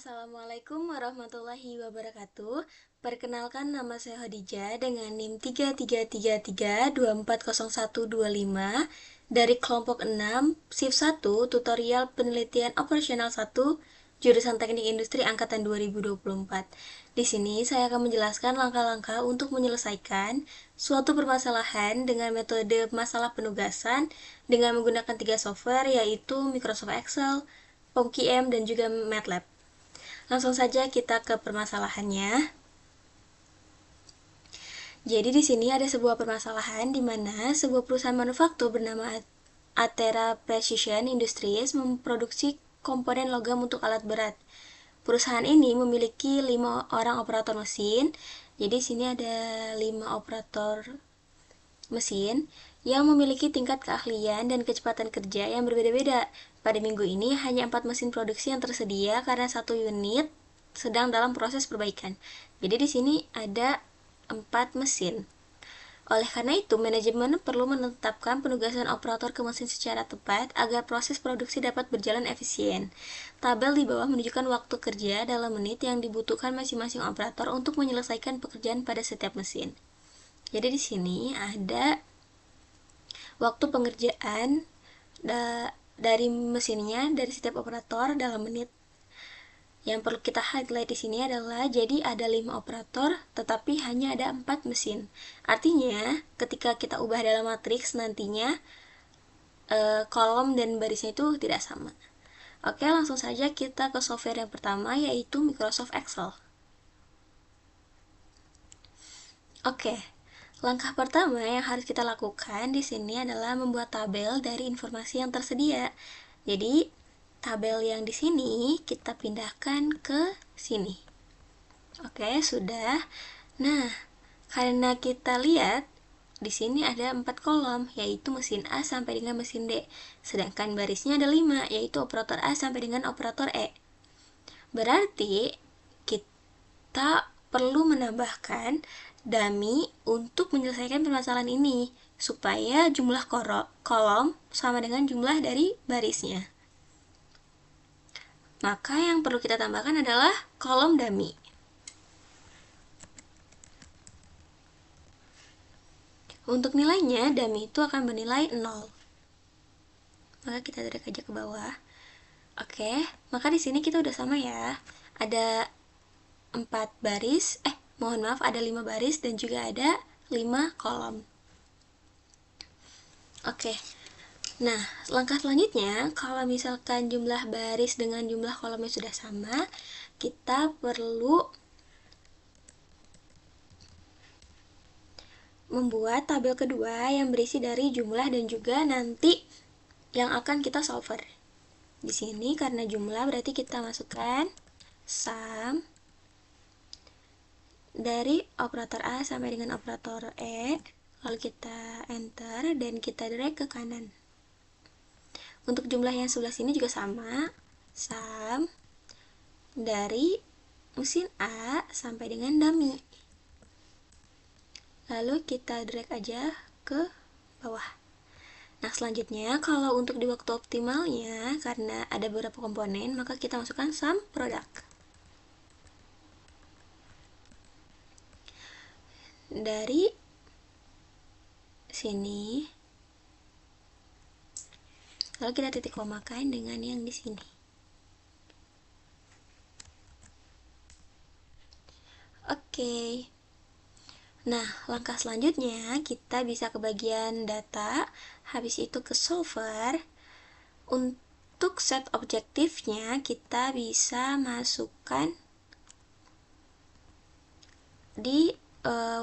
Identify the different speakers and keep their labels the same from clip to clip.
Speaker 1: Assalamualaikum warahmatullahi wabarakatuh. Perkenalkan, nama saya Khadijah dengan NIM 3333240125 dari kelompok 6 shift 1 tutorial penelitian operasional 1 jurusan Teknik Industri angkatan 2024. Di sini saya akan menjelaskan langkah-langkah untuk menyelesaikan suatu permasalahan dengan metode masalah penugasan dengan menggunakan 3 software, yaitu Microsoft Excel, POMQM, dan juga MATLAB. Langsung saja kita ke permasalahannya. Jadi di sini ada sebuah permasalahan di mana sebuah perusahaan manufaktur bernama Atera Precision Industries memproduksi komponen logam untuk alat berat. Perusahaan ini memiliki 5 orang operator mesin. Jadi di sini ada 5 operator mesin yang memiliki tingkat keahlian dan kecepatan kerja yang berbeda-beda. Pada minggu ini hanya 4 mesin produksi yang tersedia karena 1 unit sedang dalam proses perbaikan. Jadi di sini ada 4 mesin. Oleh karena itu, manajemen perlu menetapkan penugasan operator ke mesin secara tepat agar proses produksi dapat berjalan efisien. Tabel di bawah menunjukkan waktu kerja dalam menit yang dibutuhkan masing-masing operator untuk menyelesaikan pekerjaan pada setiap mesin. Jadi di sini ada waktu pengerjaan dari mesinnya dari setiap operator dalam menit. Yang perlu kita highlight di sini adalah jadi ada 5 operator tetapi hanya ada 4 mesin. Artinya ketika kita ubah dalam matriks nantinya kolom dan barisnya itu tidak sama. Oke, langsung saja kita ke software yang pertama, yaitu Microsoft Excel. Oke, langkah pertama yang harus kita lakukan di sini adalah membuat tabel dari informasi yang tersedia. Jadi, tabel yang di sini kita pindahkan ke sini. Oke, sudah. Nah, karena kita lihat di sini ada 4 kolom, yaitu mesin A sampai dengan mesin D. Sedangkan barisnya ada 5, yaitu operator A sampai dengan operator E. Berarti kita perlu menambahkan dummy untuk menyelesaikan permasalahan ini supaya jumlah kolom sama dengan jumlah dari barisnya. Maka yang perlu kita tambahkan adalah kolom dummy. Untuk nilainya, dummy itu akan bernilai 0. Maka kita drag aja ke bawah. Oke, maka di sini kita udah sama ya. Ada 4 baris, ada 5 baris dan juga ada 5 kolom. Oke. Nah, langkah selanjutnya, kalau misalkan jumlah baris dengan jumlah kolomnya sudah sama, kita perlu membuat tabel kedua yang berisi dari jumlah dan juga nanti yang akan kita solver. Di sini karena jumlah berarti kita masukkan sum dari operator A sampai dengan operator E, lalu kita enter dan kita drag ke kanan. Untuk jumlah yang sebelah sini juga sama, sum dari mesin A sampai dengan dummy. Lalu kita drag aja ke bawah. Nah, selanjutnya kalau untuk di waktu optimalnya, karena ada beberapa komponen, maka kita masukkan sum product. Dari sini, lalu kita titik komakan dengan yang di sini. Oke. Nah, langkah selanjutnya kita bisa ke bagian data, habis itu ke solver. Untuk set objektifnya kita bisa masukkan di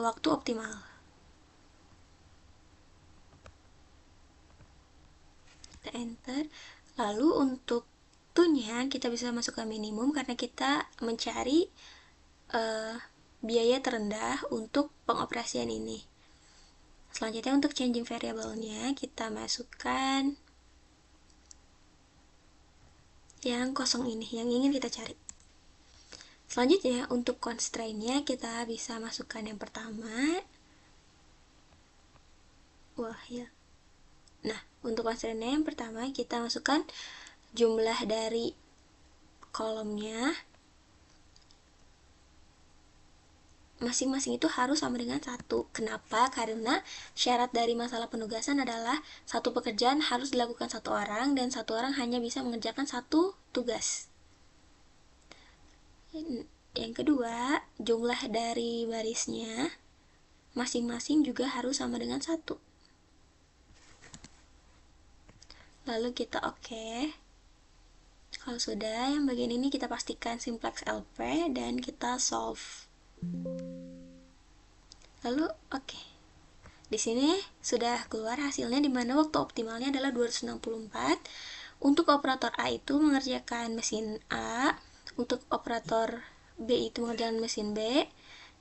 Speaker 1: waktu optimal. Kita enter. Lalu untuk to-nya kita bisa masukkan minimum karena kita mencari biaya terendah untuk pengoperasian ini. Selanjutnya untuk changing variable-nya kita masukkan yang kosong ini, yang ingin kita cari. Selanjutnya untuk constraint-nya kita bisa masukkan yang pertama. Nah, untuk constraint-nya yang pertama kita masukkan jumlah dari kolomnya masing-masing itu harus sama dengan 1. Kenapa? Karena syarat dari masalah penugasan adalah satu pekerjaan harus dilakukan 1 orang dan 1 orang hanya bisa mengerjakan 1 tugas. Yang kedua, jumlah dari barisnya masing-masing juga harus sama dengan 1. Lalu kita oke. Kalau sudah, yang bagian ini kita pastikan simplex LP dan kita solve. Lalu oke. Di sini sudah keluar hasilnya, di mana waktu optimalnya adalah 264. Untuk operator A itu mengerjakan mesin A, untuk operator B itu mengerjakan mesin B,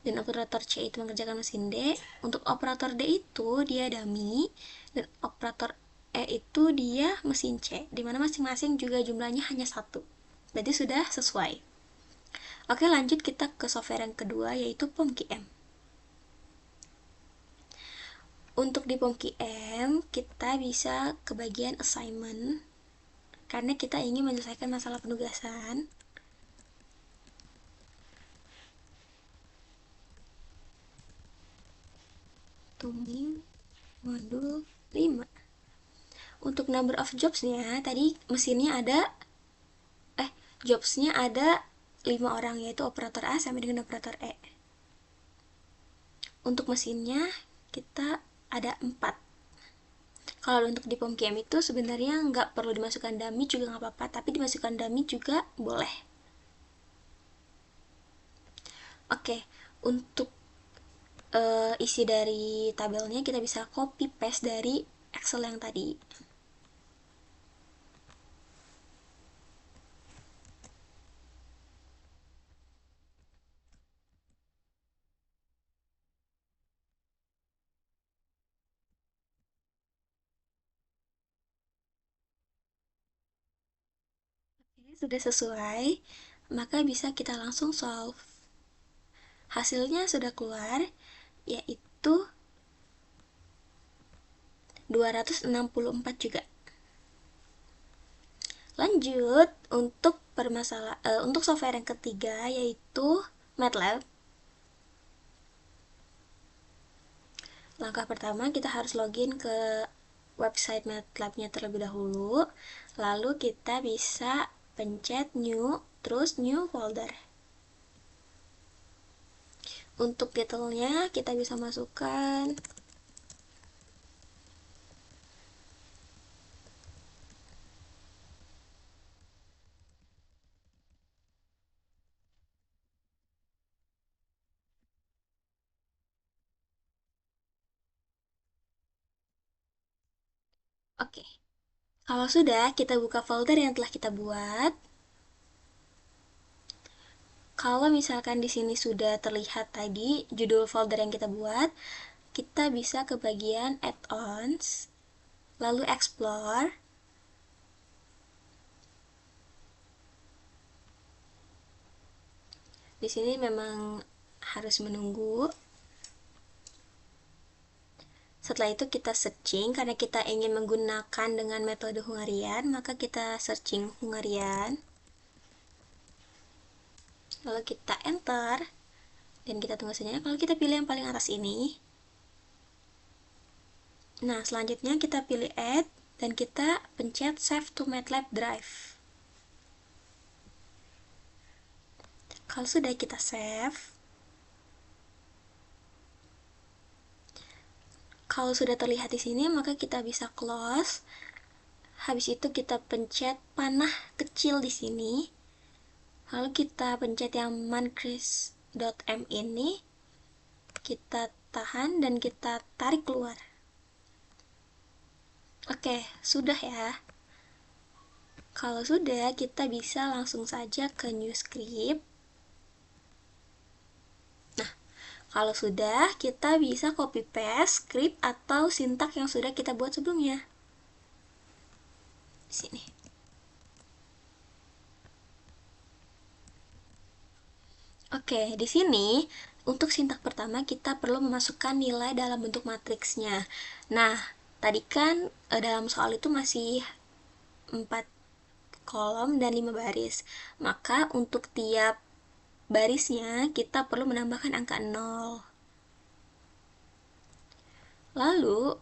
Speaker 1: dan operator C itu mengerjakan mesin D. Untuk operator D itu dia dummy, dan operator E itu dia mesin C, dimana masing-masing juga jumlahnya hanya 1. Berarti sudah sesuai. Oke, lanjut kita ke software yang kedua, yaitu POMQM. Untuk di POMQM kita bisa ke bagian assignment, karena kita ingin menyelesaikan masalah penugasan. Tuming modul 5. Untuk number of jobs-nya, tadi mesinnya ada jobs-nya ada 5 orang, yaitu operator A sampai dengan operator E. Untuk mesinnya kita ada 4. Kalau untuk di POMQM itu sebenarnya nggak perlu dimasukkan dummy juga nggak apa-apa, tapi dimasukkan dummy juga boleh. Oke, untuk isi dari tabelnya kita bisa copy paste dari Excel yang tadi. Oke, sudah sesuai, maka bisa kita langsung solve. Hasilnya sudah keluar, yaitu 264 juga. Lanjut untuk software yang ketiga, yaitu MATLAB. Langkah pertama kita harus login ke website MATLAB-nya terlebih dahulu. Lalu kita bisa pencet new, terus new folder. Untuk detailnya kita bisa masukkan oke. Kalau sudah, kita buka folder yang telah kita buat. Kalau misalkan di sini sudah terlihat tadi judul folder yang kita buat, kita bisa ke bagian add-ons, lalu explore. Di sini memang harus menunggu. Setelah itu kita searching, karena kita ingin menggunakan dengan metode Hungarian, maka kita searching Hungarian. Lalu kita enter, dan kita tunggu saja. Kalau kita pilih yang paling atas ini, nah selanjutnya kita pilih add, dan kita pencet save to MATLAB drive. Kalau sudah kita save, kalau sudah terlihat di sini, maka kita bisa close. Habis itu kita pencet panah kecil di sini. Lalu kita pencet yang mancris.m ini, kita tahan dan kita tarik keluar. Oke, sudah ya. Kalau sudah, kita bisa langsung saja ke new script. Nah, kalau sudah, kita bisa copy paste script atau sintak yang sudah kita buat sebelumnya. Di sini. Oke, di sini untuk sintak pertama kita perlu memasukkan nilai dalam bentuk matriksnya. Nah, tadi kan dalam soal itu masih 4 kolom dan 5 baris. Maka untuk tiap barisnya kita perlu menambahkan angka 0. Lalu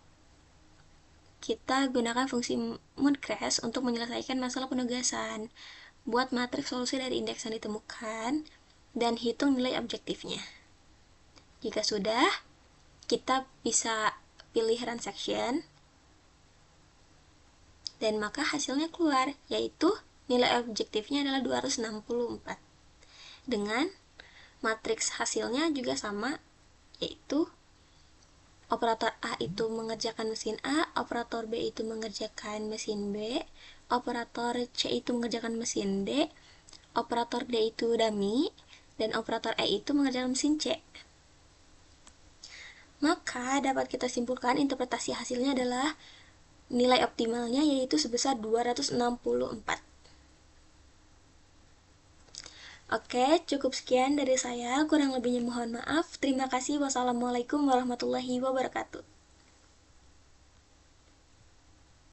Speaker 1: kita gunakan fungsi moodcrash untuk menyelesaikan masalah penugasan. Buat matriks solusi dari indeks yang ditemukan dan hitung nilai objektifnya. Jika sudah, kita bisa pilih run section dan maka hasilnya keluar, yaitu nilai objektifnya adalah 264. Dengan matriks hasilnya juga sama, yaitu operator A itu mengerjakan mesin A, operator B itu mengerjakan mesin B, operator C itu mengerjakan mesin D, operator D itu dummy, dan operator E itu mengerjakan mesin C. Maka dapat kita simpulkan interpretasi hasilnya adalah nilai optimalnya yaitu sebesar 264. Oke, cukup sekian dari saya. Kurang lebihnya mohon maaf. Terima kasih. Wassalamualaikum warahmatullahi wabarakatuh.